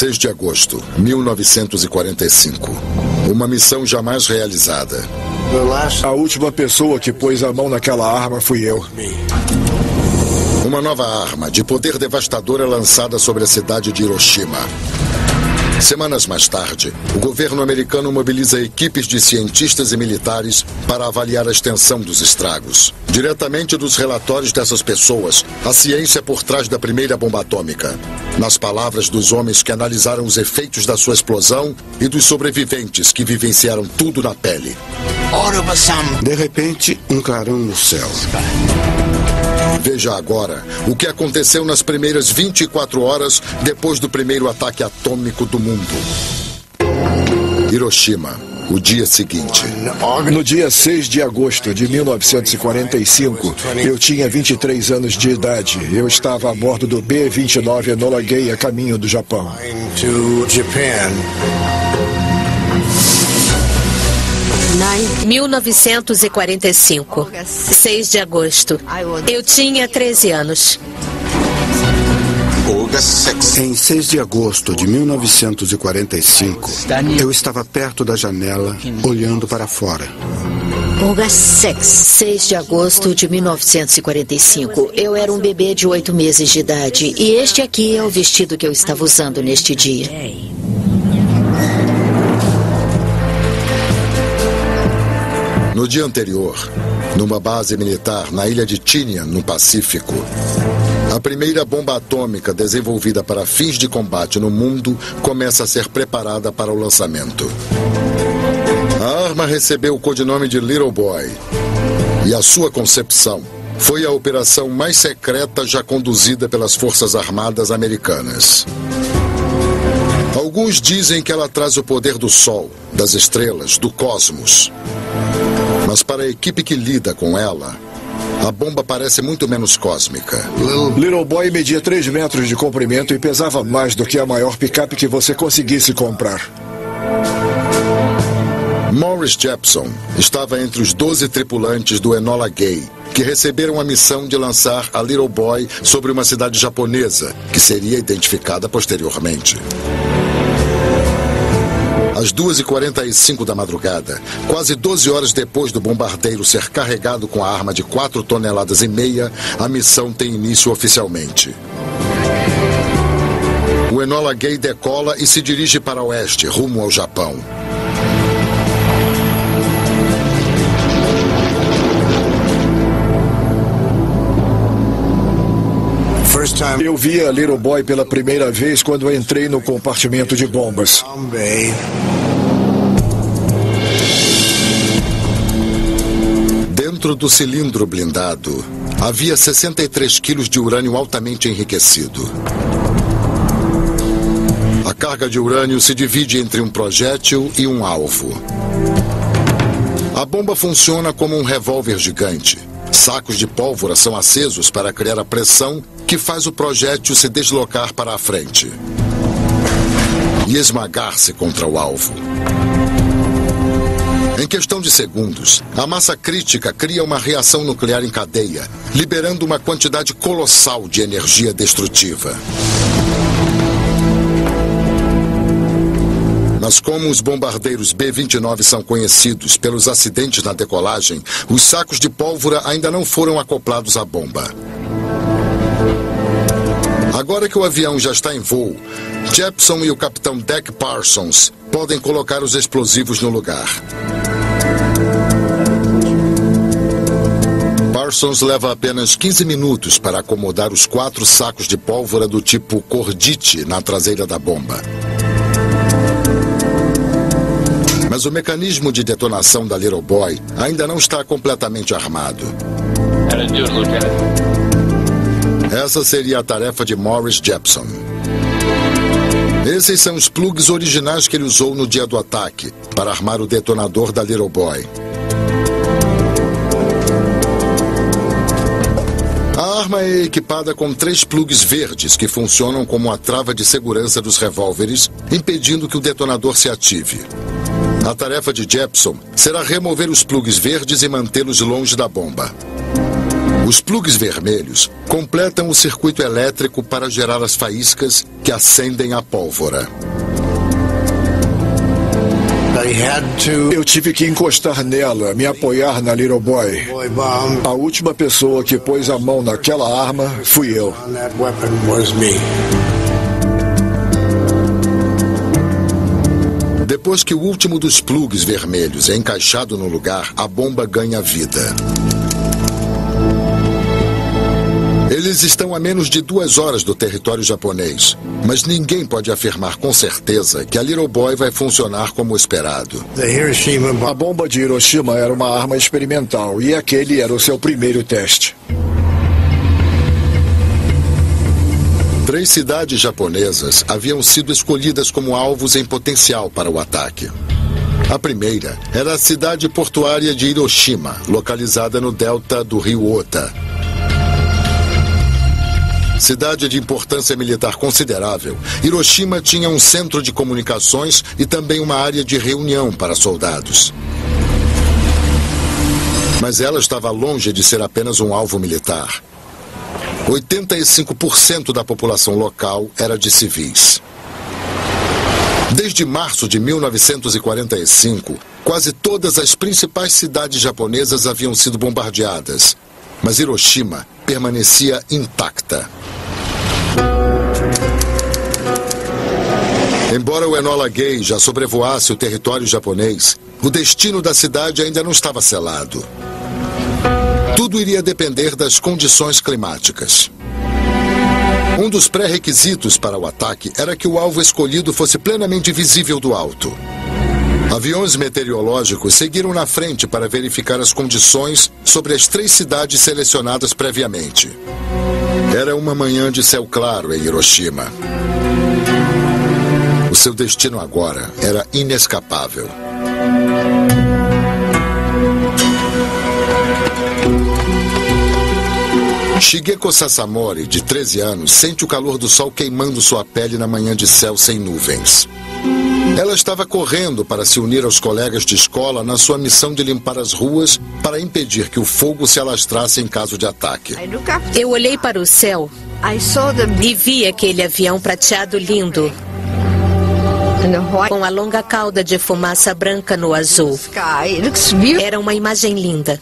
6 de agosto, 1945. Uma missão jamais realizada. A última pessoa que pôs a mão naquela arma fui eu. Uma nova arma de poder devastador é lançada sobre a cidade de Hiroshima. Semanas mais tarde, o governo americano mobiliza equipes de cientistas e militares para avaliar a extensão dos estragos. Diretamente dos relatórios dessas pessoas, a ciência por trás da primeira bomba atômica. Nas palavras dos homens que analisaram os efeitos da sua explosão e dos sobreviventes que vivenciaram tudo na pele. De repente, um clarão no céu. Veja agora o que aconteceu nas primeiras 24 horas depois do primeiro ataque atômico do mundo. Hiroshima, o dia seguinte. No dia 6 de agosto de 1945, eu tinha 23 anos de idade. Eu estava a bordo do B-29 Enola Gay a caminho do Japão. 1945, 6 de agosto. Eu tinha 13 anos. Em 6 de agosto de 1945, eu estava perto da janela, olhando para fora. 6 de agosto de 1945. Eu era um bebê de 8 meses de idade. E este aqui é o vestido que eu estava usando neste dia. No dia anterior, numa base militar na ilha de Tinian, no Pacífico, a primeira bomba atômica desenvolvida para fins de combate no mundo começa a ser preparada para o lançamento. A arma recebeu o codinome de Little Boy e a sua concepção foi a operação mais secreta já conduzida pelas Forças Armadas americanas. Alguns dizem que ela traz o poder do Sol, das estrelas, do cosmos. Mas para a equipe que lida com ela, a bomba parece muito menos cósmica. Little Boy media 3 metros de comprimento e pesava mais do que a maior picape que você conseguisse comprar. Morris Jepson estava entre os 12 tripulantes do Enola Gay, que receberam a missão de lançar a Little Boy sobre uma cidade japonesa, que seria identificada posteriormente. Às 2h45 da madrugada, quase 12 horas depois do bombardeiro ser carregado com a arma de 4,5 toneladas, a missão tem início oficialmente. O Enola Gay decola e se dirige para o oeste, rumo ao Japão. Eu vi a Little Boy pela primeira vez quando entrei no compartimento de bombas. Dentro do cilindro blindado, havia 63 quilos de urânio altamente enriquecido. A carga de urânio se divide entre um projétil e um alvo. A bomba funciona como um revólver gigante. Sacos de pólvora são acesos para criar a pressão que faz o projétil se deslocar para a frente e esmagar-se contra o alvo. Em questão de segundos, a massa crítica cria uma reação nuclear em cadeia, liberando uma quantidade colossal de energia destrutiva. Mas como os bombardeiros B-29 são conhecidos pelos acidentes na decolagem, os sacos de pólvora ainda não foram acoplados à bomba. Agora que o avião já está em voo, Jepson e o capitão Deck Parsons podem colocar os explosivos no lugar. Parsons leva apenas 15 minutos para acomodar os 4 sacos de pólvora do tipo Cordite na traseira da bomba. Mas o mecanismo de detonação da Little Boy ainda não está completamente armado. Essa seria a tarefa de Morris Jepson. Esses são os plugs originais que ele usou no dia do ataque para armar o detonador da Little Boy. A arma é equipada com 3 plugs verdes que funcionam como a trava de segurança dos revólveres, impedindo que o detonador se ative. A tarefa de Jepson será remover os plugs verdes e mantê-los longe da bomba. Os plugs vermelhos completam o circuito elétrico para gerar as faíscas que acendem a pólvora. Eu tive que encostar nela, me apoiar na Little Boy. A última pessoa que pôs a mão naquela arma fui eu. Depois que o último dos plugs vermelhos é encaixado no lugar, a bomba ganha vida. Eles estão a menos de 2 horas do território japonês, mas ninguém pode afirmar com certeza que a Little Boy vai funcionar como esperado. A bomba de Hiroshima era uma arma experimental e aquele era o seu primeiro teste. 3 cidades japonesas haviam sido escolhidas como alvos em potencial para o ataque. A primeira era a cidade portuária de Hiroshima, localizada no delta do rio Ota. Cidade de importância militar considerável, Hiroshima tinha um centro de comunicações e também uma área de reunião para soldados. Mas ela estava longe de ser apenas um alvo militar. 85% da população local era de civis. Desde março de 1945, quase todas as principais cidades japonesas haviam sido bombardeadas, mas Hiroshima permanecia intacta. Embora o Enola Gay já sobrevoasse o território japonês, o destino da cidade ainda não estava selado. Tudo iria depender das condições climáticas. Um dos pré-requisitos para o ataque era que o alvo escolhido fosse plenamente visível do alto. Aviões meteorológicos seguiram na frente para verificar as condições sobre as 3 cidades selecionadas previamente. Era uma manhã de céu claro em Hiroshima. O seu destino agora era inescapável. Shigeko Sasamori, de 13 anos, sente o calor do sol queimando sua pele na manhã de céu sem nuvens. Ela estava correndo para se unir aos colegas de escola na sua missão de limpar as ruas para impedir que o fogo se alastrasse em caso de ataque. Eu olhei para o céu e vi aquele avião prateado lindo, com a longa cauda de fumaça branca no azul. Era uma imagem linda.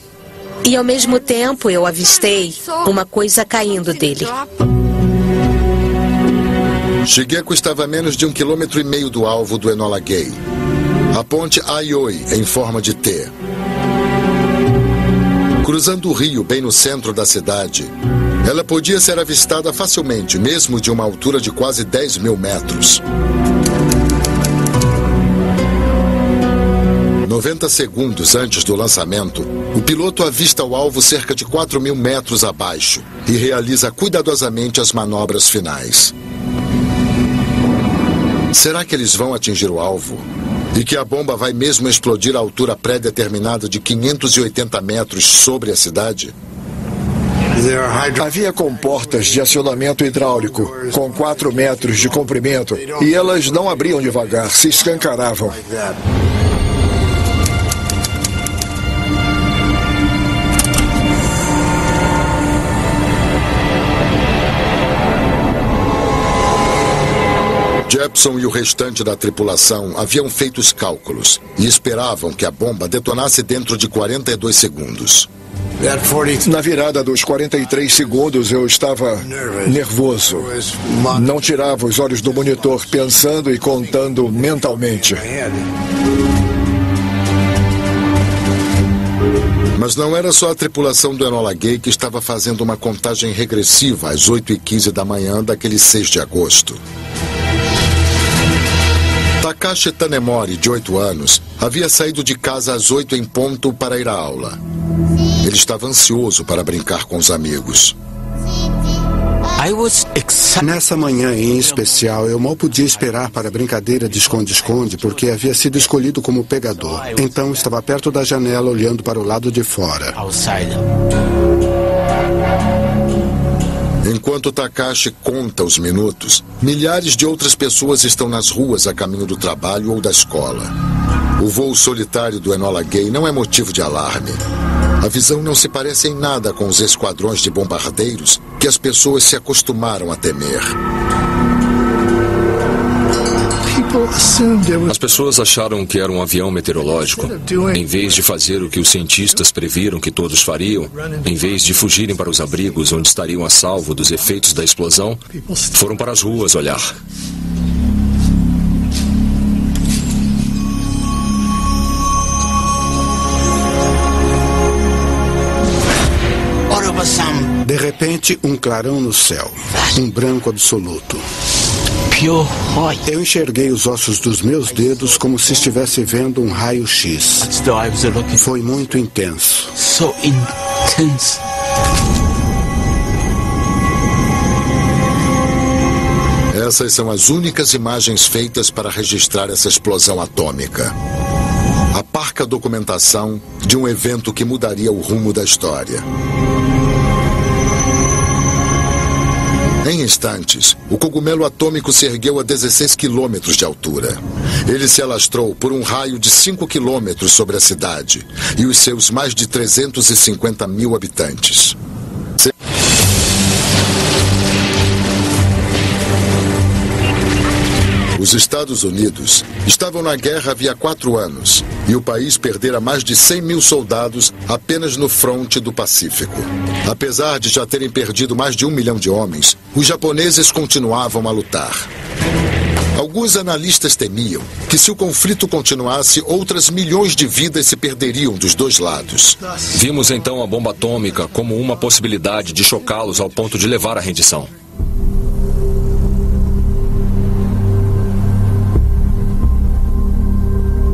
E ao mesmo tempo eu avistei uma coisa caindo dele. Shigeko estava a menos de 1,5 km do alvo do Enola Gay. A ponte Aioi, em forma de T. Cruzando o rio bem no centro da cidade, ela podia ser avistada facilmente, mesmo de uma altura de quase 10 mil metros. 90 segundos antes do lançamento, o piloto avista o alvo cerca de 4.000 metros abaixo e realiza cuidadosamente as manobras finais. Será que eles vão atingir o alvo? E que a bomba vai mesmo explodir à altura pré-determinada de 580 metros sobre a cidade? Havia comportas de acionamento hidráulico com 4 metros de comprimento e elas não abriam devagar, se escancaravam. Jepson e o restante da tripulação haviam feito os cálculos e esperavam que a bomba detonasse dentro de 42 segundos. Na virada dos 43 segundos, eu estava nervoso. Não tirava os olhos do monitor, pensando e contando mentalmente. Mas não era só a tripulação do Enola Gay que estava fazendo uma contagem regressiva às 8h15 da manhã daquele 6 de agosto. Takashi Tanemori, de 8 anos, havia saído de casa às 8 em ponto para ir à aula. Ele estava ansioso para brincar com os amigos. Nessa manhã em especial, eu mal podia esperar para a brincadeira de esconde-esconde porque havia sido escolhido como pegador. Então estava perto da janela olhando para o lado de fora. Enquanto Takashi conta os minutos, milhares de outras pessoas estão nas ruas a caminho do trabalho ou da escola. O voo solitário do Enola Gay não é motivo de alarme. A visão não se parece em nada com os esquadrões de bombardeiros que as pessoas se acostumaram a temer. As pessoas acharam que era um avião meteorológico. Em vez de fazer o que os cientistas previram que todos fariam, em vez de fugirem para os abrigos onde estariam a salvo dos efeitos da explosão, foram para as ruas olhar. De repente, um clarão no céu. Um branco absoluto. Eu enxerguei os ossos dos meus dedos como se estivesse vendo um raio-x. Foi muito intenso. Essas são as únicas imagens feitas para registrar essa explosão atômica. A parca documentação de um evento que mudaria o rumo da história. Em instantes, o cogumelo atômico se ergueu a 16 quilômetros de altura. Ele se alastrou por um raio de 5 quilômetros sobre a cidade e os seus mais de 350 mil habitantes. Os Estados Unidos estavam na guerra havia 4 anos e o país perdera mais de 100 mil soldados apenas no fronte do Pacífico. Apesar de já terem perdido mais de 1 milhão de homens, os japoneses continuavam a lutar. Alguns analistas temiam que, se o conflito continuasse, outras milhões de vidas se perderiam dos dois lados. Vimos então a bomba atômica como uma possibilidade de chocá-los ao ponto de levar à rendição.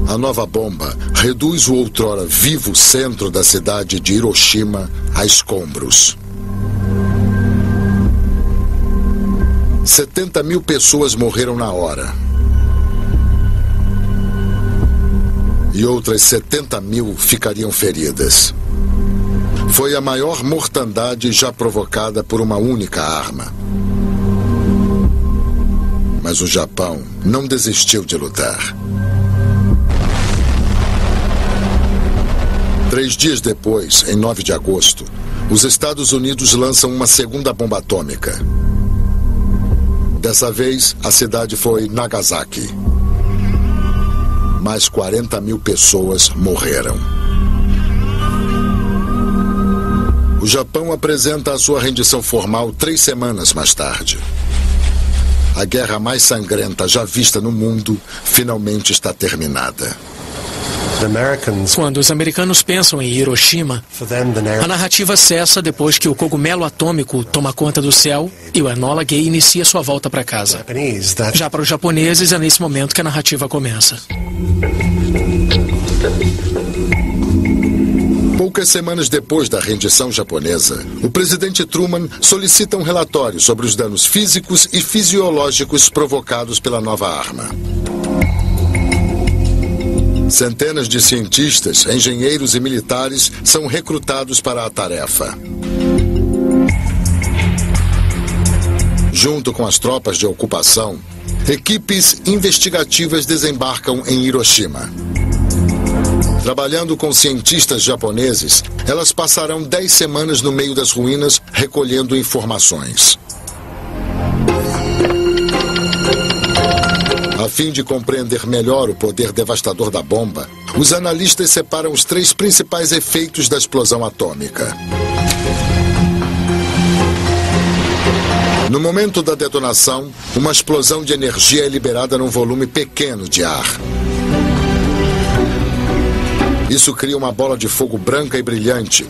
A nova bomba reduz o outrora vivo centro da cidade de Hiroshima a escombros. 70 mil pessoas morreram na hora. E outras 70 mil ficariam feridas. Foi a maior mortandade já provocada por uma única arma. Mas o Japão não desistiu de lutar. 3 dias depois, em 9 de agosto, os Estados Unidos lançam uma segunda bomba atômica. Dessa vez, a cidade foi Nagasaki. Mais 40 mil pessoas morreram. O Japão apresenta a sua rendição formal 3 semanas mais tarde. A guerra mais sangrenta já vista no mundo finalmente está terminada. Quando os americanos pensam em Hiroshima, a narrativa cessa depois que o cogumelo atômico toma conta do céu e o Enola Gay inicia sua volta para casa. Já para os japoneses, é nesse momento que a narrativa começa. Poucas semanas depois da rendição japonesa, o presidente Truman solicita um relatório sobre os danos físicos e fisiológicos provocados pela nova arma. Centenas de cientistas, engenheiros e militares são recrutados para a tarefa. Junto com as tropas de ocupação, equipes investigativas desembarcam em Hiroshima. Trabalhando com cientistas japoneses, elas passarão 10 semanas no meio das ruínas recolhendo informações. A fim de compreender melhor o poder devastador da bomba, os analistas separam os 3 principais efeitos da explosão atômica. No momento da detonação, uma explosão de energia é liberada num volume pequeno de ar. Isso cria uma bola de fogo branca e brilhante,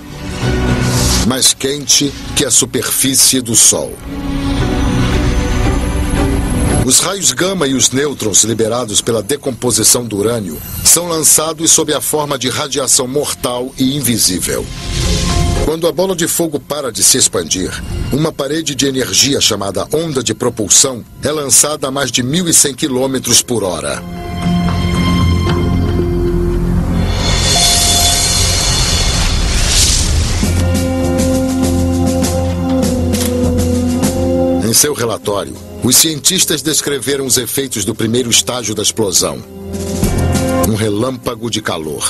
mais quente que a superfície do Sol. Os raios gama e os nêutrons liberados pela decomposição do urânio são lançados sob a forma de radiação mortal e invisível. Quando a bola de fogo para de se expandir, uma parede de energia chamada onda de propulsão é lançada a mais de 1.100 km por hora. Em seu relatório, os cientistas descreveram os efeitos do primeiro estágio da explosão. Um relâmpago de calor.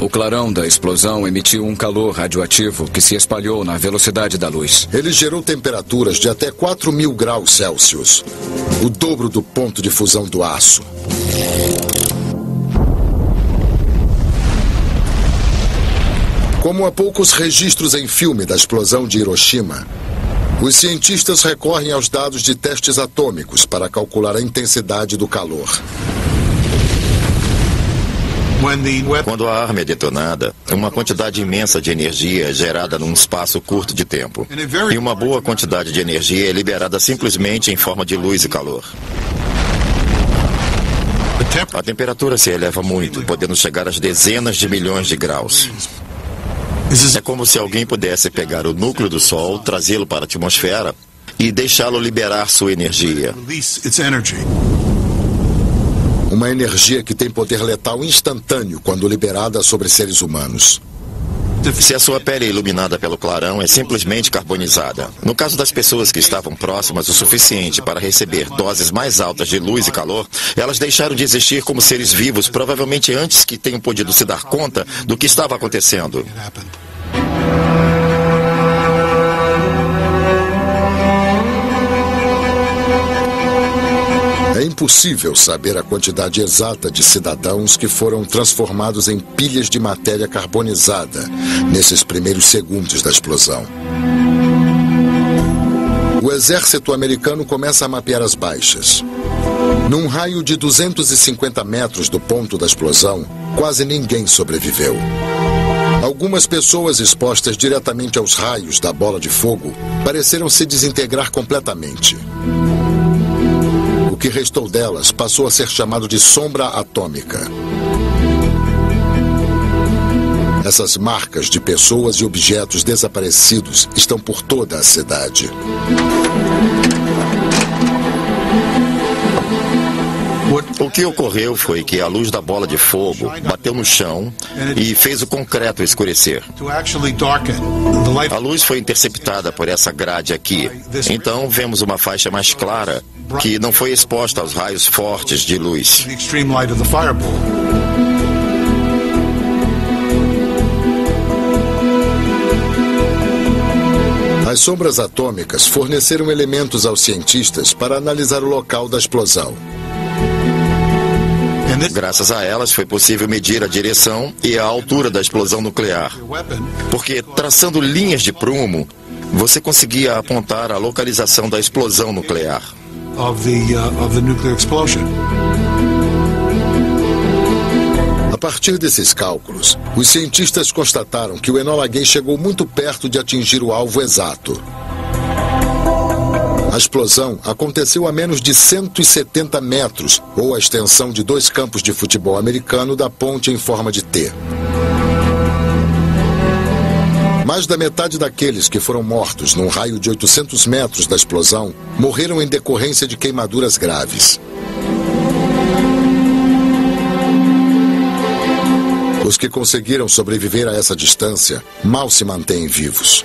O clarão da explosão emitiu um calor radioativo que se espalhou na velocidade da luz. Ele gerou temperaturas de até 4.000 graus Celsius, o dobro do ponto de fusão do aço. Como há poucos registros em filme da explosão de Hiroshima, os cientistas recorrem aos dados de testes atômicos para calcular a intensidade do calor. Quando a arma é detonada, uma quantidade imensa de energia é gerada num espaço curto de tempo. E uma boa quantidade de energia é liberada simplesmente em forma de luz e calor. A temperatura se eleva muito, podendo chegar às dezenas de milhões de graus. É como se alguém pudesse pegar o núcleo do Sol, trazê-lo para a atmosfera e deixá-lo liberar sua energia. Uma energia que tem poder letal instantâneo quando liberada sobre seres humanos. Se a sua pele é iluminada pelo clarão, é simplesmente carbonizada. No caso das pessoas que estavam próximas o suficiente para receber doses mais altas de luz e calor, elas deixaram de existir como seres vivos, provavelmente antes que tenham podido se dar conta do que estava acontecendo. É impossível saber a quantidade exata de cidadãos que foram transformados em pilhas de matéria carbonizada nesses primeiros segundos da explosão. O exército americano começa a mapear as baixas. Num raio de 250 metros do ponto da explosão, quase ninguém sobreviveu. Algumas pessoas expostas diretamente aos raios da bola de fogo pareceram se desintegrar completamente. O que restou delas passou a ser chamado de sombra atômica. Essas marcas de pessoas e objetos desaparecidos estão por toda a cidade. O que ocorreu foi que a luz da bola de fogo bateu no chão e fez o concreto escurecer. A luz foi interceptada por essa grade aqui. Então vemos uma faixa mais clara que não foi exposta aos raios fortes de luz. As sombras atômicas forneceram elementos aos cientistas para analisar o local da explosão. Graças a elas foi possível medir a direção e a altura da explosão nuclear. Porque traçando linhas de prumo, você conseguia apontar a localização da explosão nuclear. A partir desses cálculos, os cientistas constataram que o Enola Gay chegou muito perto de atingir o alvo exato. A explosão aconteceu a menos de 170 metros, ou a extensão de 2 campos de futebol americano da ponte em forma de T. Mais da metade daqueles que foram mortos num raio de 800 metros da explosão morreram em decorrência de queimaduras graves. Os que conseguiram sobreviver a essa distância mal se mantêm vivos.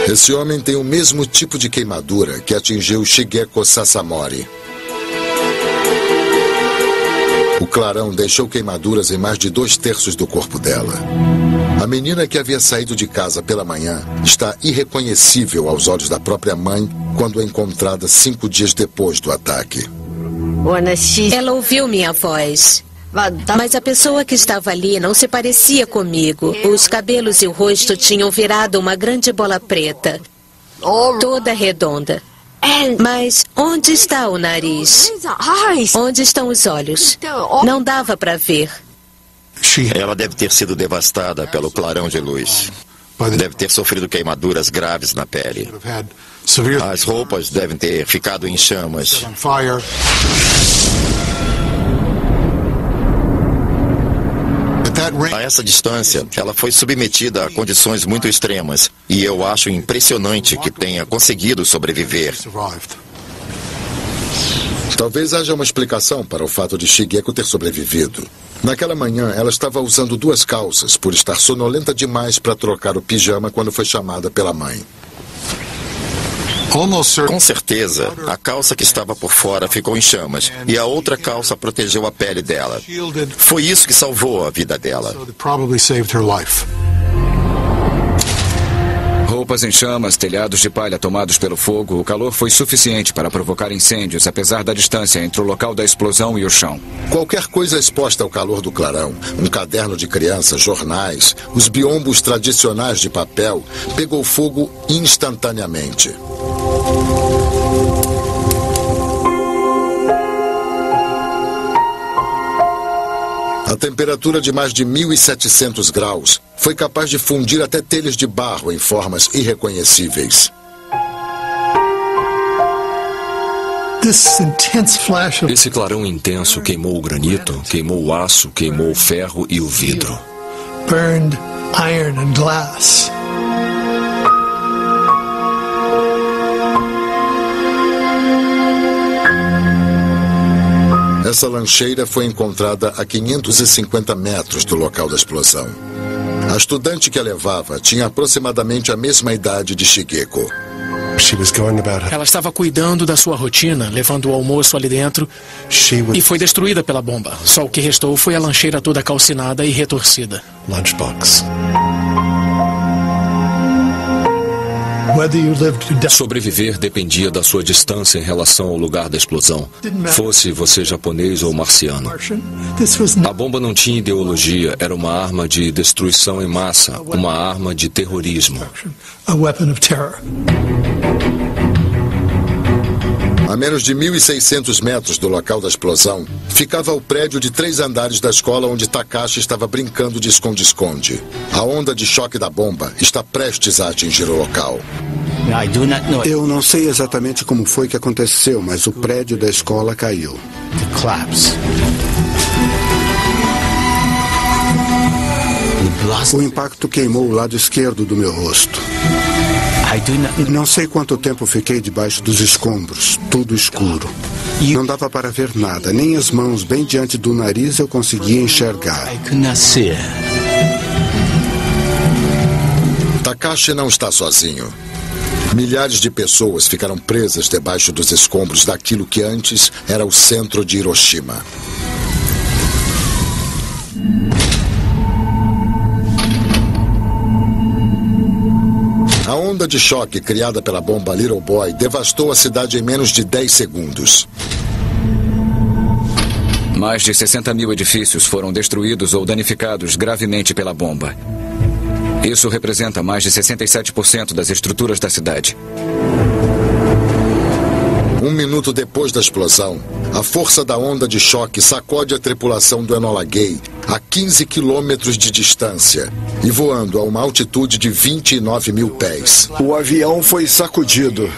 Esse homem tem o mesmo tipo de queimadura que atingiu Shigeko Sasamori. O clarão deixou queimaduras em mais de 2/3 do corpo dela. A menina que havia saído de casa pela manhã está irreconhecível aos olhos da própria mãe quando é encontrada 5 dias depois do ataque. Ela ouviu minha voz. Mas a pessoa que estava ali não se parecia comigo. Os cabelos e o rosto tinham virado uma grande bola preta, toda redonda. Mas onde está o nariz? Onde estão os olhos? Não dava para ver. Ela deve ter sido devastada pelo clarão de luz. Deve ter sofrido queimaduras graves na pele. As roupas devem ter ficado em chamas. A essa distância, ela foi submetida a condições muito extremas, e eu acho impressionante que tenha conseguido sobreviver. Talvez haja uma explicação para o fato de Shigeko ter sobrevivido. Naquela manhã, ela estava usando 2 calças por estar sonolenta demais para trocar o pijama quando foi chamada pela mãe. Com certeza, a calça que estava por fora ficou em chamas e a outra calça protegeu a pele dela. Foi isso que salvou a vida dela. Roupas em chamas, telhados de palha tomados pelo fogo, o calor foi suficiente para provocar incêndios, apesar da distância entre o local da explosão e o chão. Qualquer coisa exposta ao calor do clarão, um caderno de criança, jornais, os biombos tradicionais de papel, pegou fogo instantaneamente. A temperatura de mais de 1.700 graus foi capaz de fundir até telhas de barro em formas irreconhecíveis. Esse clarão intenso queimou o granito, queimou o aço, queimou o ferro e o vidro. Burned iron and glass. Essa lancheira foi encontrada a 550 metros do local da explosão. A estudante que a levava tinha aproximadamente a mesma idade de Shigeko. Ela estava cuidando da sua rotina, levando o almoço ali dentro, e foi destruída pela bomba. Só o que restou foi a lancheira toda calcinada e retorcida. Sobreviver dependia da sua distância em relação ao lugar da explosão, fosse você japonês ou marciano. A bomba não tinha ideologia, era uma arma de destruição em massa, uma arma de terrorismo. A menos de 1.600 metros do local da explosão, ficava o prédio de 3 andares da escola onde Takashi estava brincando de esconde-esconde. A onda de choque da bomba está prestes a atingir o local. Eu não sei exatamente como foi que aconteceu, mas o prédio da escola caiu. O impacto queimou o lado esquerdo do meu rosto. Não sei quanto tempo fiquei debaixo dos escombros, tudo escuro. Não dava para ver nada, nem as mãos bem diante do nariz eu conseguia enxergar. Takashi não está sozinho. Milhares de pessoas ficaram presas debaixo dos escombros daquilo que antes era o centro de Hiroshima. A onda de choque criada pela bomba Little Boy devastou a cidade em menos de 10 segundos. Mais de 60 mil edifícios foram destruídos ou danificados gravemente pela bomba. Isso representa mais de 67% das estruturas da cidade. 1 minuto depois da explosão, a força da onda de choque sacode a tripulação do Enola Gay a 15 quilômetros de distância e voando a uma altitude de 29 mil pés. O avião foi sacudido.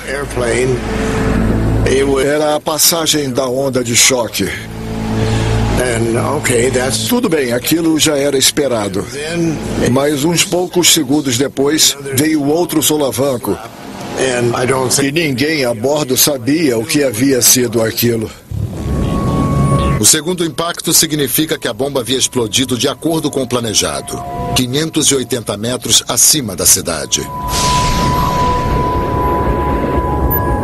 Era a passagem da onda de choque. Tudo bem, aquilo já era esperado. Mas uns poucos segundos depois, veio outro solavanco. E ninguém a bordo sabia o que havia sido aquilo. O segundo impacto significa que a bomba havia explodido de acordo com o planejado, 580 metros acima da cidade.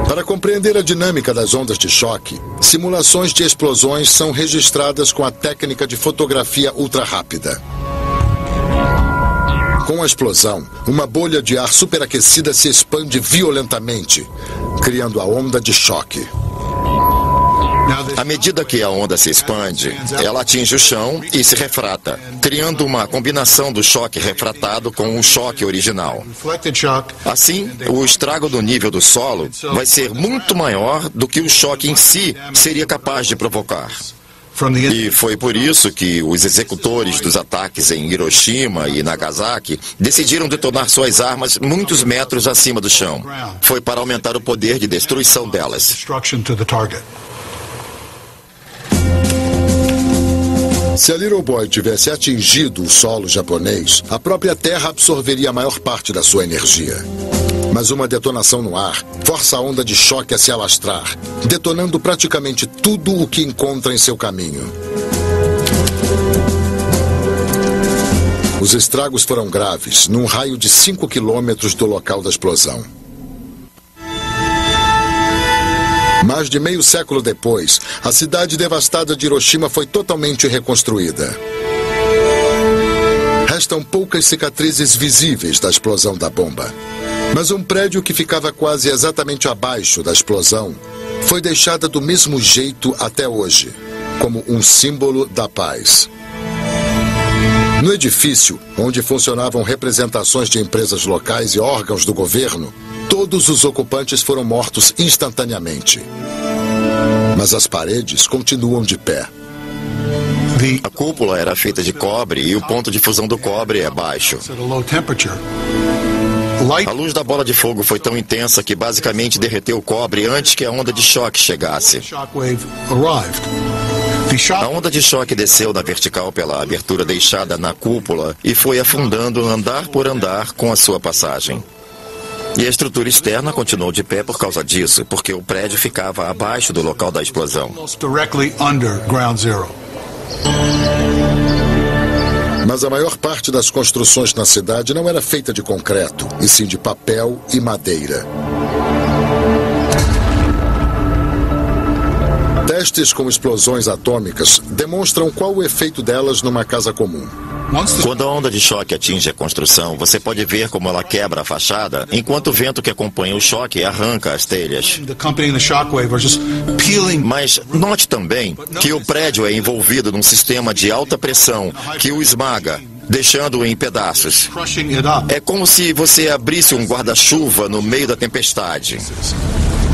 Para compreender a dinâmica das ondas de choque, simulações de explosões são registradas com a técnica de fotografia ultra-rápida. Com a explosão, uma bolha de ar superaquecida se expande violentamente, criando a onda de choque. À medida que a onda se expande, ela atinge o chão e se refrata, criando uma combinação do choque refratado com o choque original. Assim, o estrago do nível do solo vai ser muito maior do que o choque em si seria capaz de provocar. E foi por isso que os executores dos ataques em Hiroshima e Nagasaki decidiram detonar suas armas muitos metros acima do chão. Foi para aumentar o poder de destruição delas. Se a Little Boy tivesse atingido o solo japonês, a própria terra absorveria a maior parte da sua energia. Mas uma detonação no ar força a onda de choque a se alastrar, detonando praticamente tudo o que encontra em seu caminho. Os estragos foram graves, num raio de 5 quilômetros do local da explosão. Mais de meio século depois, a cidade devastada de Hiroshima foi totalmente reconstruída. Restam poucas cicatrizes visíveis da explosão da bomba. Mas um prédio que ficava quase exatamente abaixo da explosão foi deixado do mesmo jeito até hoje, como um símbolo da paz. No edifício, onde funcionavam representações de empresas locais e órgãos do governo, todos os ocupantes foram mortos instantaneamente. Mas as paredes continuam de pé. A cúpula era feita de cobre e o ponto de fusão do cobre é baixo. A luz da bola de fogo foi tão intensa que basicamente derreteu o cobre antes que a onda de choque chegasse. A onda de choque desceu na vertical pela abertura deixada na cúpula e foi afundando andar por andar com a sua passagem. E a estrutura externa continuou de pé por causa disso, porque o prédio ficava abaixo do local da explosão. Mas a maior parte das construções na cidade não era feita de concreto, e sim de papel e madeira. Testes com explosões atômicas demonstram qual o efeito delas numa casa comum. Quando a onda de choque atinge a construção, você pode ver como ela quebra a fachada, enquanto o vento que acompanha o choque arranca as telhas. Mas note também que o prédio é envolvido num sistema de alta pressão que o esmaga, deixando-o em pedaços. É como se você abrisse um guarda-chuva no meio da tempestade.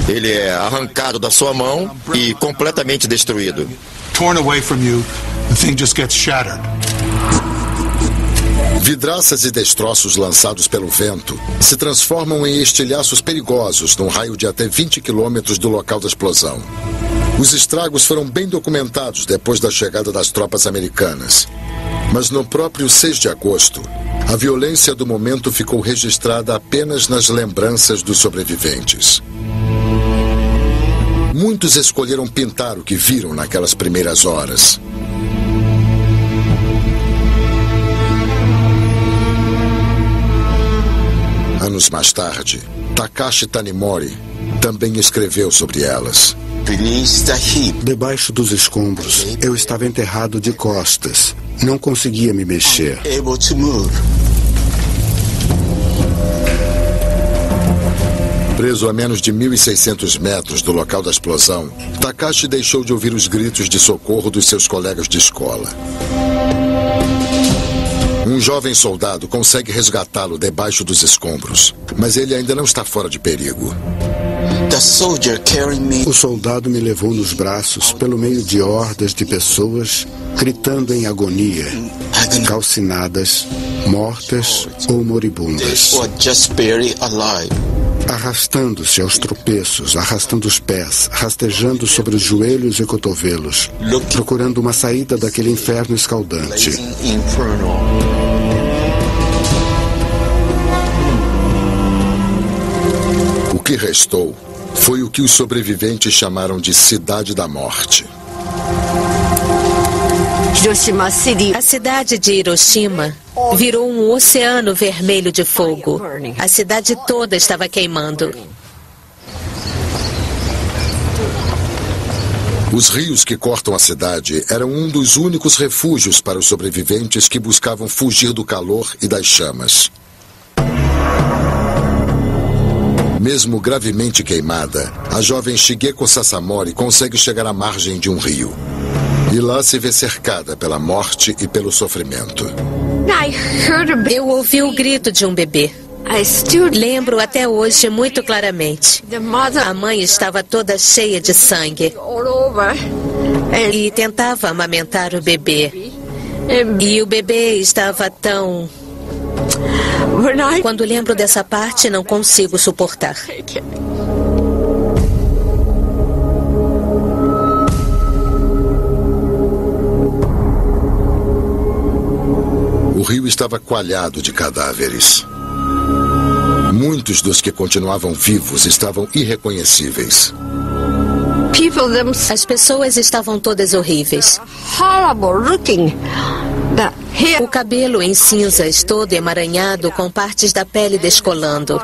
Ele é arrancado da sua mão e completamente destruído. Vidraças e destroços lançados pelo vento se transformam em estilhaços perigosos num raio de até 20 quilômetros do local da explosão. Os estragos foram bem documentados depois da chegada das tropas americanas. Mas no próprio 6 de agosto, a violência do momento ficou registrada apenas nas lembranças dos sobreviventes. Muitos escolheram pintar o que viram naquelas primeiras horas. Anos mais tarde, Takashi Tanimori também escreveu sobre elas. Debaixo dos escombros, eu estava enterrado de costas. Não conseguia me mexer. Preso a menos de 1.600 metros do local da explosão, Takashi deixou de ouvir os gritos de socorro dos seus colegas de escola. Um jovem soldado consegue resgatá-lo debaixo dos escombros, mas ele ainda não está fora de perigo. O soldado me levou nos braços pelo meio de hordas de pessoas gritando em agonia, calcinadas, mortas ou moribundas. Arrastando-se aos tropeços, arrastando os pés, rastejando sobre os joelhos e cotovelos, procurando uma saída daquele inferno escaldante. O que restou foi o que os sobreviventes chamaram de Cidade da Morte. A cidade de Hiroshima virou um oceano vermelho de fogo. A cidade toda estava queimando. Os rios que cortam a cidade eram um dos únicos refúgios para os sobreviventes que buscavam fugir do calor e das chamas. Mesmo gravemente queimada, a jovem Shigeko Sasamori consegue chegar à margem de um rio. E lá se vê cercada pela morte e pelo sofrimento. Eu ouvi o grito de um bebê. Lembro até hoje muito claramente. A mãe estava toda cheia de sangue e tentava amamentar o bebê. E o bebê estava tão... Quando lembro dessa parte, não consigo suportar. O rio estava coalhado de cadáveres. Muitos dos que continuavam vivos estavam irreconhecíveis. As pessoas estavam todas horríveis. O cabelo em cinzas, todo emaranhado, com partes da pele descolando.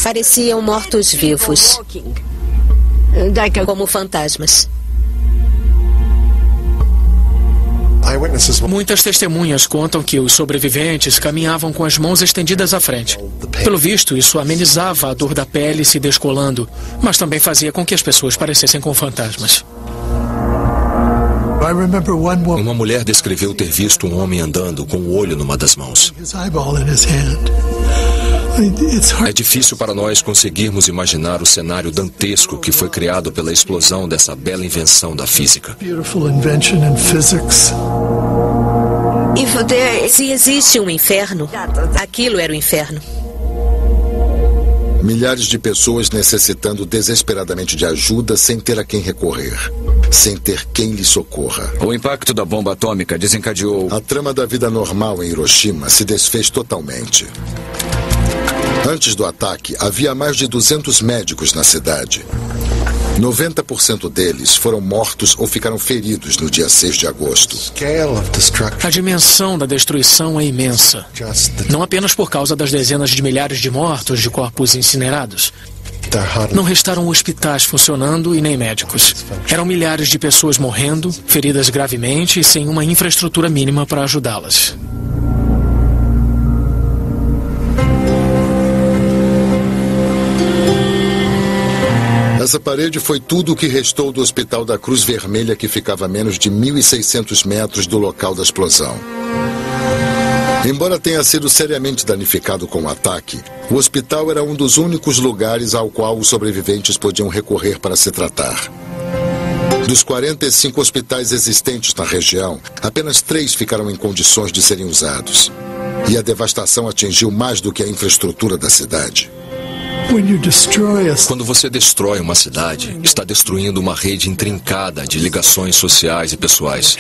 Pareciam mortos-vivos, como fantasmas. Muitas testemunhas contam que os sobreviventes caminhavam com as mãos estendidas à frente. Pelo visto, isso amenizava a dor da pele se descolando, mas também fazia com que as pessoas parecessem com fantasmas. Uma mulher descreveu ter visto um homem andando com o olho numa das mãos. É difícil para nós conseguirmos imaginar o cenário dantesco que foi criado pela explosão dessa bela invenção da física. Se existe um inferno, aquilo era o inferno. Milhares de pessoas necessitando desesperadamente de ajuda sem ter a quem recorrer, sem ter quem lhe socorra. O impacto da bomba atômica desencadeou... A trama da vida normal em Hiroshima se desfez totalmente. Antes do ataque, havia mais de 200 médicos na cidade. 90% deles foram mortos ou ficaram feridos no dia 6 de agosto. A dimensão da destruição é imensa. Não apenas por causa das dezenas de milhares de mortos de corpos incinerados. Não restaram hospitais funcionando e nem médicos. Eram milhares de pessoas morrendo, feridas gravemente e sem uma infraestrutura mínima para ajudá-las. Essa parede foi tudo o que restou do Hospital da Cruz Vermelha, que ficava a menos de 1.600 metros do local da explosão. Embora tenha sido seriamente danificado com o ataque, o hospital era um dos únicos lugares ao qual os sobreviventes podiam recorrer para se tratar. Dos 45 hospitais existentes na região, apenas 3 ficaram em condições de serem usados. E a devastação atingiu mais do que a infraestrutura da cidade. Quando você destrói uma cidade, está destruindo uma rede intrincada de ligações sociais e pessoais.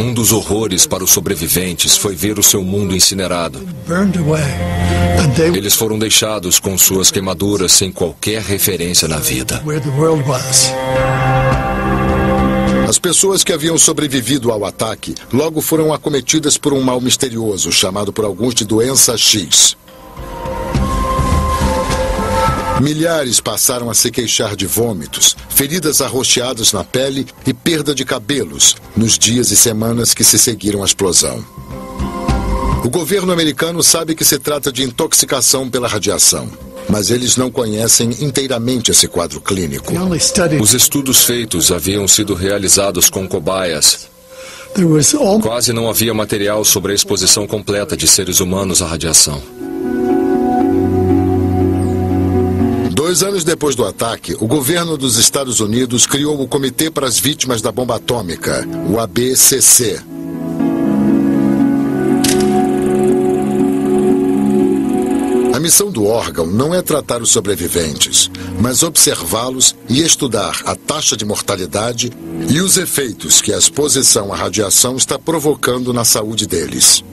Um dos horrores para os sobreviventes foi ver o seu mundo incinerado. Eles foram deixados com suas queimaduras sem qualquer referência na vida. As pessoas que haviam sobrevivido ao ataque logo foram acometidas por um mal misterioso, chamado por alguns de doença X. Milhares passaram a se queixar de vômitos, feridas arroxeadas na pele e perda de cabelos nos dias e semanas que se seguiram à explosão. O governo americano sabe que se trata de intoxicação pela radiação, mas eles não conhecem inteiramente esse quadro clínico. Os estudos feitos haviam sido realizados com cobaias. Quase não havia material sobre a exposição completa de seres humanos à radiação. 2 anos depois do ataque, o governo dos Estados Unidos criou o Comitê para as Vítimas da Bomba Atômica, o ABCC. A missão do órgão não é tratar os sobreviventes, mas observá-los e estudar a taxa de mortalidade e os efeitos que a exposição à radiação está provocando na saúde deles.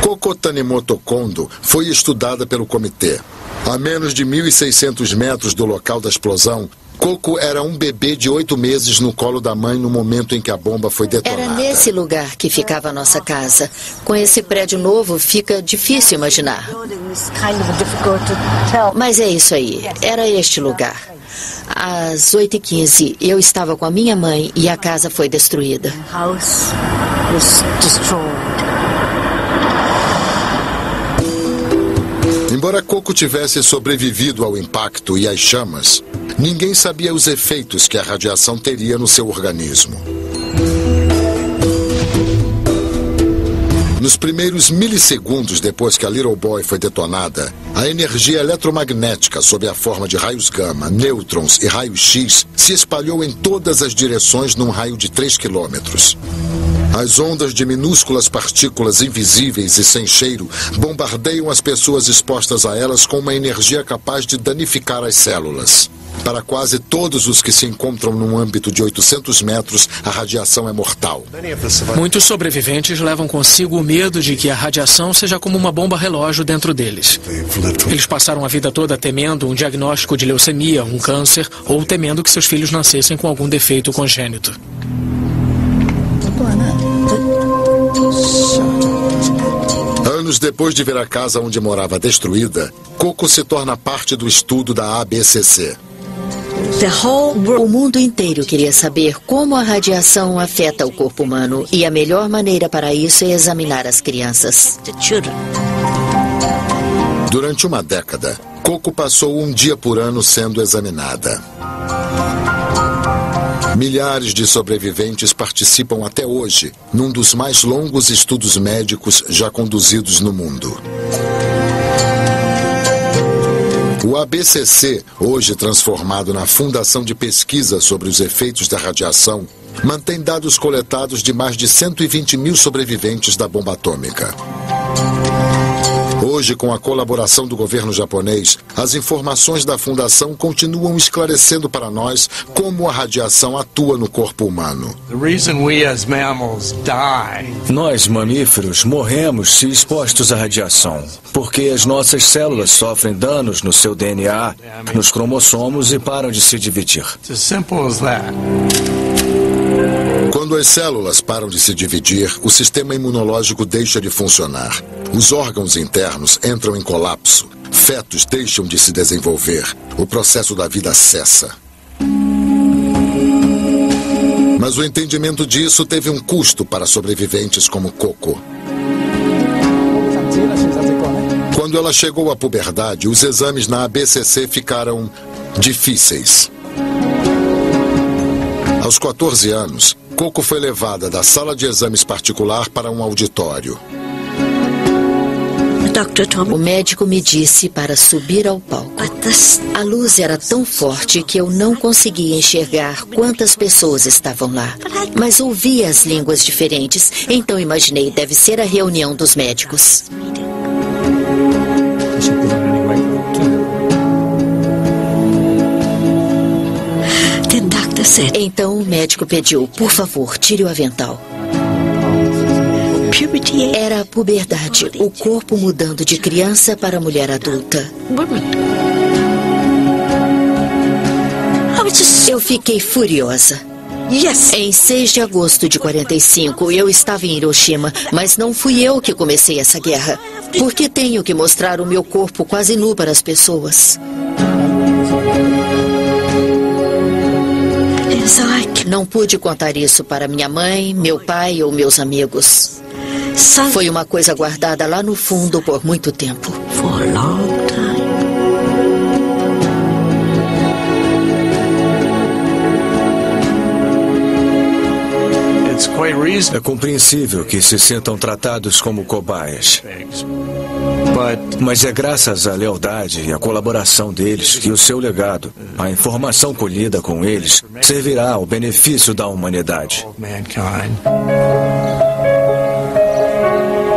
Koko Tanimoto Kondo foi estudada pelo comitê. A menos de 1.600 metros do local da explosão, Koko era um bebê de 8 meses no colo da mãe no momento em que a bomba foi detonada. Era nesse lugar que ficava a nossa casa. Com esse prédio novo, fica difícil imaginar. Mas é isso aí. Era este lugar. Às 8h15, eu estava com a minha mãe e a casa foi destruída. Embora Koko tivesse sobrevivido ao impacto e às chamas, ninguém sabia os efeitos que a radiação teria no seu organismo. Nos primeiros milissegundos depois que a Little Boy foi detonada, a energia eletromagnética sob a forma de raios gama, nêutrons e raios-x se espalhou em todas as direções num raio de 3 quilômetros. As ondas de minúsculas partículas invisíveis e sem cheiro bombardeiam as pessoas expostas a elas com uma energia capaz de danificar as células. Para quase todos os que se encontram num âmbito de 800 metros, a radiação é mortal. Muitos sobreviventes levam consigo o medo de que a radiação seja como uma bomba relógio dentro deles. Eles passaram a vida toda temendo um diagnóstico de leucemia, um câncer, ou temendo que seus filhos nascessem com algum defeito congênito. Anos depois de ver a casa onde morava destruída, Coco se torna parte do estudo da ABCC. O mundo inteiro queria saber como a radiação afeta o corpo humano, e a melhor maneira para isso é examinar as crianças. Durante uma década, Coco passou um dia por ano sendo examinada. Milhares de sobreviventes participam até hoje num dos mais longos estudos médicos já conduzidos no mundo. O ABCC, hoje transformado na Fundação de Pesquisa sobre os Efeitos da Radiação, mantém dados coletados de mais de 120 mil sobreviventes da bomba atômica. Hoje, com a colaboração do governo japonês, as informações da Fundação continuam esclarecendo para nós como a radiação atua no corpo humano. Nós, mamíferos, morremos se expostos à radiação, porque as nossas células sofrem danos no seu DNA, nos cromossomos e param de se dividir. Quando as células param de se dividir, o sistema imunológico deixa de funcionar. Os órgãos internos entram em colapso. Fetos deixam de se desenvolver. O processo da vida cessa. Mas o entendimento disso teve um custo para sobreviventes como Coco. Quando ela chegou à puberdade, os exames na ABCC ficaram difíceis. Aos 14 anos, Coco foi levada da sala de exames particular para um auditório. O médico me disse para subir ao palco. A luz era tão forte que eu não conseguia enxergar quantas pessoas estavam lá. Mas ouvia as línguas diferentes, então imaginei, deve ser a reunião dos médicos. Então o médico pediu, por favor, tire o avental. Era a puberdade, o corpo mudando de criança para mulher adulta. Eu fiquei furiosa. Em 6 de agosto de 45, eu estava em Hiroshima, mas não fui eu que comecei essa guerra. Por que tenho que mostrar o meu corpo quase nu para as pessoas? Não pude contar isso para minha mãe, meu pai ou meus amigos. Foi uma coisa guardada lá no fundo por muito tempo. É compreensível que se sintam tratados como cobaias. Mas é graças à lealdade e à colaboração deles que o seu legado, a informação colhida com eles, servirá ao benefício da humanidade.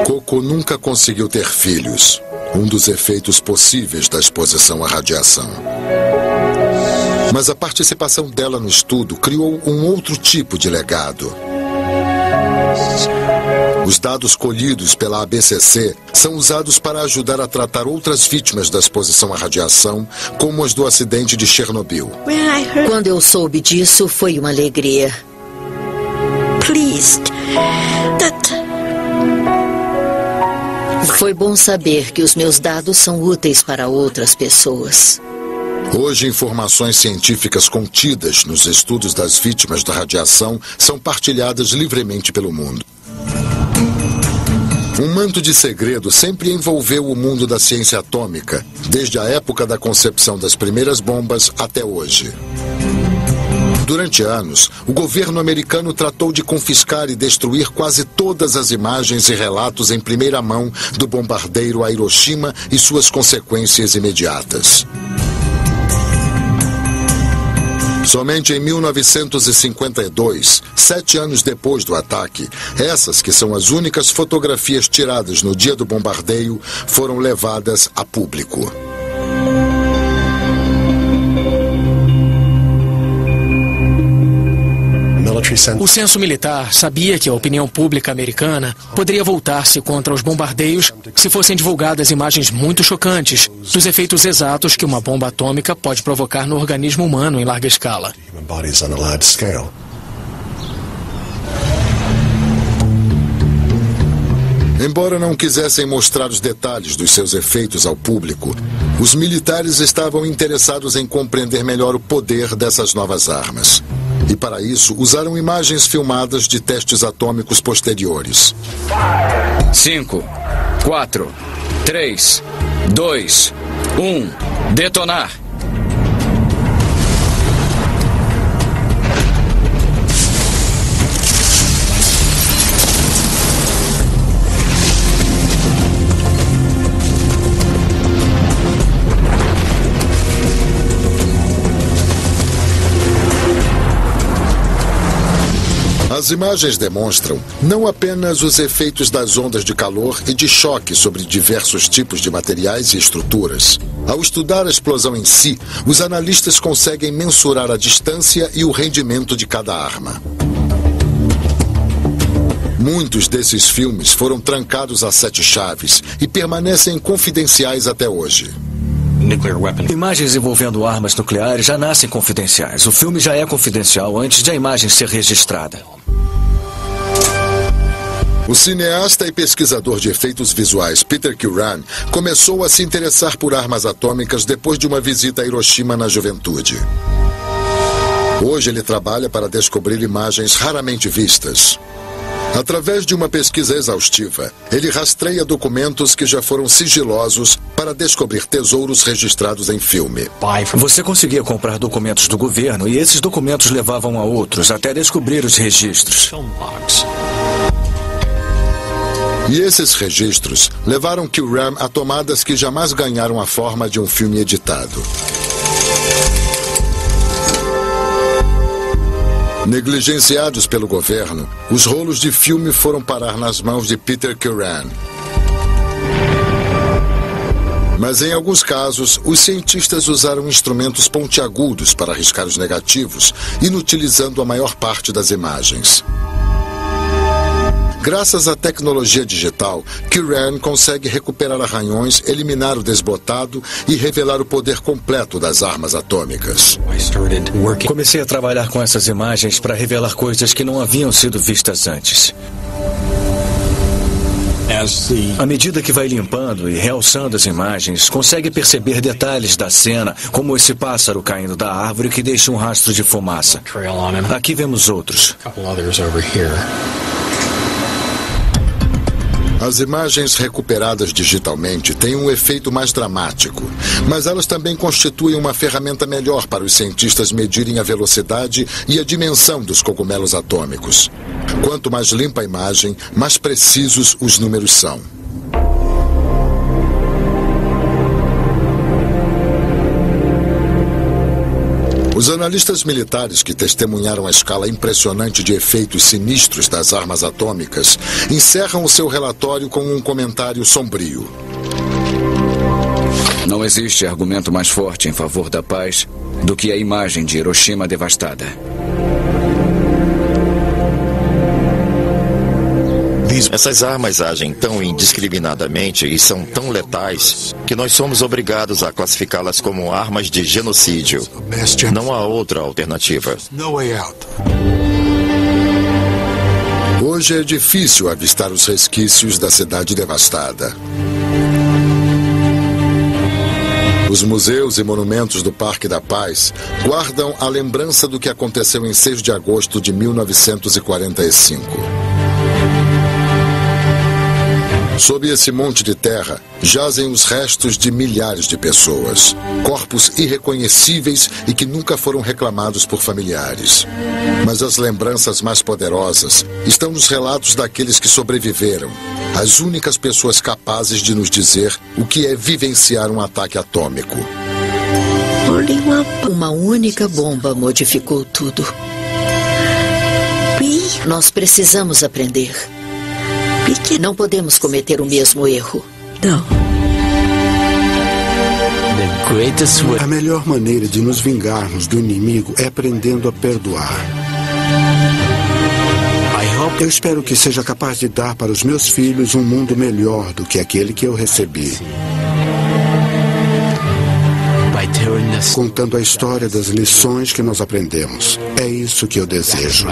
Coco nunca conseguiu ter filhos, um dos efeitos possíveis da exposição à radiação. Mas a participação dela no estudo criou um outro tipo de legado. Os dados colhidos pela ABCC são usados para ajudar a tratar outras vítimas da exposição à radiação, como as do acidente de Chernobyl. Quando eu soube disso, foi uma alegria. Foi bom saber que os meus dados são úteis para outras pessoas. Hoje, informações científicas contidas nos estudos das vítimas da radiação são partilhadas livremente pelo mundo. Um manto de segredo sempre envolveu o mundo da ciência atômica, desde a época da concepção das primeiras bombas até hoje. Durante anos, o governo americano tratou de confiscar e destruir quase todas as imagens e relatos em primeira mão do bombardeio a Hiroshima e suas consequências imediatas. Somente em 1952, 7 anos depois do ataque, essas, que são as únicas fotografias tiradas no dia do bombardeio, foram levadas a público. O censo militar sabia que a opinião pública americana poderia voltar-se contra os bombardeios se fossem divulgadas imagens muito chocantes dos efeitos exatos que uma bomba atômica pode provocar no organismo humano em larga escala. Embora não quisessem mostrar os detalhes dos seus efeitos ao público, os militares estavam interessados em compreender melhor o poder dessas novas armas. E para isso, usaram imagens filmadas de testes atômicos posteriores. 5, 4, 3, 2, 1, detonar! As imagens demonstram não apenas os efeitos das ondas de calor e de choque sobre diversos tipos de materiais e estruturas. Ao estudar a explosão em si, os analistas conseguem mensurar a distância e o rendimento de cada arma. Muitos desses filmes foram trancados a 7 chaves e permanecem confidenciais até hoje. Imagens envolvendo armas nucleares já nascem confidenciais. O filme já é confidencial antes de a imagem ser registrada. O cineasta e pesquisador de efeitos visuais Peter Curran começou a se interessar por armas atômicas depois de uma visita a Hiroshima na juventude. Hoje ele trabalha para descobrir imagens raramente vistas. Através de uma pesquisa exaustiva, ele rastreia documentos que já foram sigilosos para descobrir tesouros registrados em filme. Você conseguia comprar documentos do governo e esses documentos levavam a outros até descobrir os registros. E esses registros levaram Curran a tomadas que jamais ganharam a forma de um filme editado. Negligenciados pelo governo, os rolos de filme foram parar nas mãos de Peter Curran. Mas em alguns casos, os cientistas usaram instrumentos pontiagudos para arriscar os negativos, inutilizando a maior parte das imagens. Graças à tecnologia digital, Curran consegue recuperar arranhões, eliminar o desbotado e revelar o poder completo das armas atômicas. Comecei a trabalhar com essas imagens para revelar coisas que não haviam sido vistas antes. À medida que vai limpando e realçando as imagens, consegue perceber detalhes da cena, como esse pássaro caindo da árvore que deixa um rastro de fumaça. Aqui vemos outros. As imagens recuperadas digitalmente têm um efeito mais dramático, mas elas também constituem uma ferramenta melhor para os cientistas medirem a velocidade e a dimensão dos cogumelos atômicos. Quanto mais limpa a imagem, mais precisos os números são. Os analistas militares que testemunharam a escala impressionante de efeitos sinistros das armas atômicas encerram o seu relatório com um comentário sombrio. Não existe argumento mais forte em favor da paz do que a imagem de Hiroshima devastada. Essas armas agem tão indiscriminadamente e são tão letais que nós somos obrigados a classificá-las como armas de genocídio. Não há outra alternativa. Hoje é difícil avistar os resquícios da cidade devastada. Os museus e monumentos do Parque da Paz guardam a lembrança do que aconteceu em 6 de agosto de 1945. Sob esse monte de terra, jazem os restos de milhares de pessoas. Corpos irreconhecíveis e que nunca foram reclamados por familiares. Mas as lembranças mais poderosas estão nos relatos daqueles que sobreviveram. As únicas pessoas capazes de nos dizer o que é vivenciar um ataque atômico. Uma única bomba modificou tudo. Nós precisamos aprender. Não podemos cometer o mesmo erro. Não. A melhor maneira de nos vingarmos do inimigo é aprendendo a perdoar. Eu espero que seja capaz de dar para os meus filhos um mundo melhor do que aquele que eu recebi. Contando a história das lições que nós aprendemos. É isso que eu desejo.